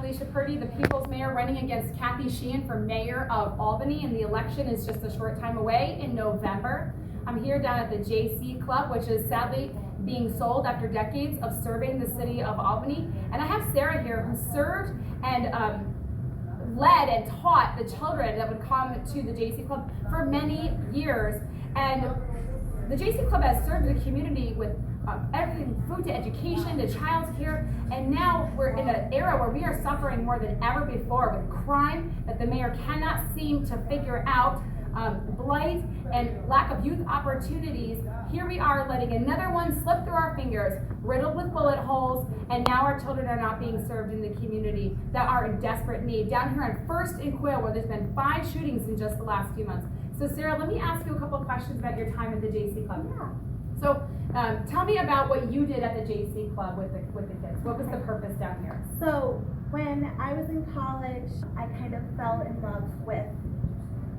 Alicia Purdy, the People's Mayor, running against Kathy Sheehan for Mayor of Albany, and the election is just a short time away in November. I'm here down at the JC Club, which is sadly being sold after decades of serving the city of Albany. And I have Sarah here, who served and led and taught the children that would come to the JC Club for many years. And the JC Club has served the community with everything, food to education to child care, and now we're in an era where we are suffering more than ever before with crime that the mayor cannot seem to figure out, blight and lack of youth opportunities. Here we are letting another one slip through our fingers, riddled with bullet holes, and now our children are not being served in the community that are in desperate need. Down here on First and Quail, where there's been 5 shootings in just the last few months. So Sarah, let me ask you a couple of questions about your time at the JC Club. Yeah. So tell me about what you did at the JC Club with the kids. What was the purpose down here? So when I was in college, I kind of fell in love with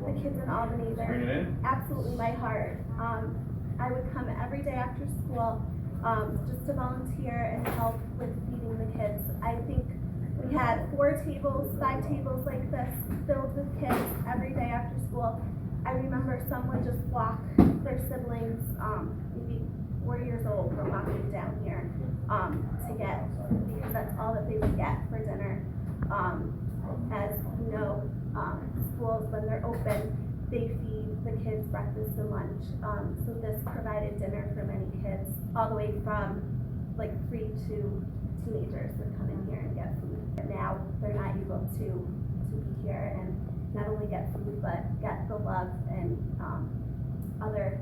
the kids in Albany. They're absolutely my heart. I would come every day after school just to volunteer and help with feeding the kids. I think we had 4 tables, 5 tables like this filled with kids every day after school. I remember some would just walk their siblings, maybe 4 years old, were walking down here to get, because that's all that they would get for dinner. As you know, schools, when they're open, they feed the kids breakfast and lunch. So this provided dinner for many kids, all the way from like 3 to teenagers would come in here and get food. But now they're not able to be here and not only get food, but get the love and other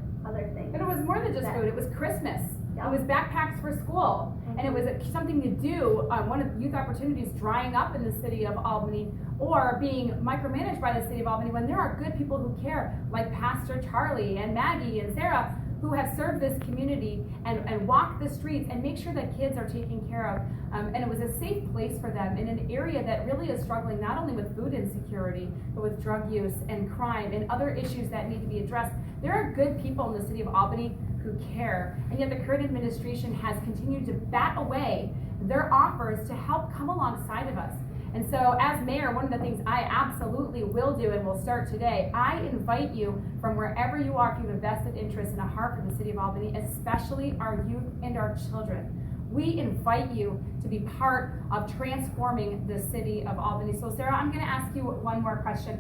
things. And it was more than just food, it was Christmas. Yep. It was backpacks for school, and it was something to do, one of youth opportunities drying up in the city of Albany, or being micromanaged by the city of Albany, when there are good people who care, like Pastor Charlie and Maggie and Sarah, who have served this community and walked the streets and make sure that kids are taken care of. And it was a safe place for them in an area that really is struggling not only with food insecurity, but with drug use and crime and other issues that need to be addressed. There are good people in the city of Albany who care, and yet the current administration has continued to bat away their offers to help come alongside of us. And so as mayor, one of the things I absolutely will do, and will start today, I invite you from wherever you are, if you have a vested interest and a heart for the city of Albany, especially our youth and our children. We invite you to be part of transforming the city of Albany. So Sarah, I'm gonna ask you one more question.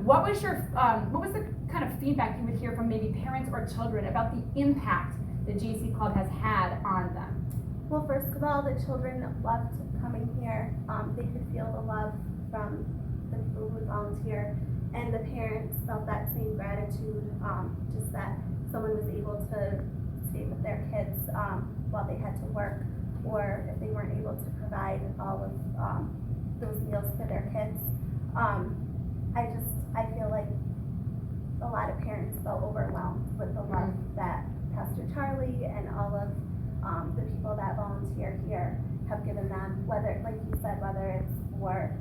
What was the kind of feedback you would hear from maybe parents or children about the impact the JC Club has had on them? Well, first of all, the children loved coming here. They could feel the love from the people who would volunteer, and the parents felt that same gratitude, just that someone was able to stay with their kids while they had to work, or if they weren't able to provide all of those meals for their kids. I feel like a lot of parents felt overwhelmed with the love that Pastor Charlie and all of the people that volunteer here have given them, whether, like you said, whether it's for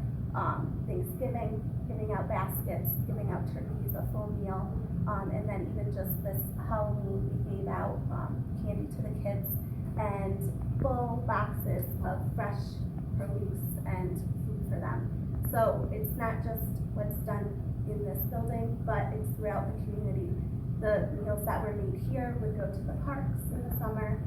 Thanksgiving, giving out baskets, giving out turkeys, a full meal, and then even just this Halloween, we gave out candy to the kids and full boxes of fresh produce and food for them. So it's not just what's done in this building, but it's throughout the community. The meals that were made here would go to the parks in the summer,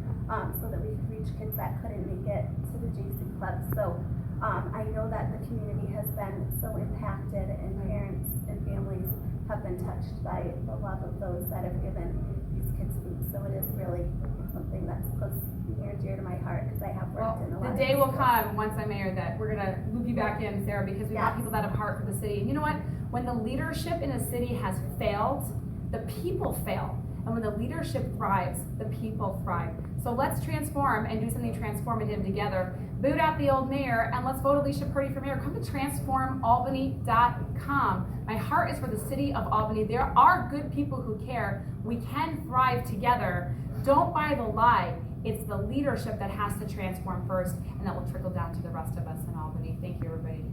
so that we could reach kids that couldn't make it to the JC Club. So I know that the community has been so impacted, and parents and families have been touched by the love of those that have given these kids food. So it is really something that's close near and dear to my heart, because I have worked in a lot of the day will come once I'm mayor that we're gonna loop you back in, Sarah, because we want people that have heart for the city. And you know what? When the leadership in a city has failed, the people fail. And when the leadership thrives, the people thrive. So let's transform and do something transformative together. Boot out the old mayor, and let's vote Alicia Purdy for mayor. Come to transformalbany.com. My heart is for the city of Albany. There are good people who care. We can thrive together. Don't buy the lie. It's the leadership that has to transform first, and that will trickle down to the rest of us in Albany. Thank you, everybody.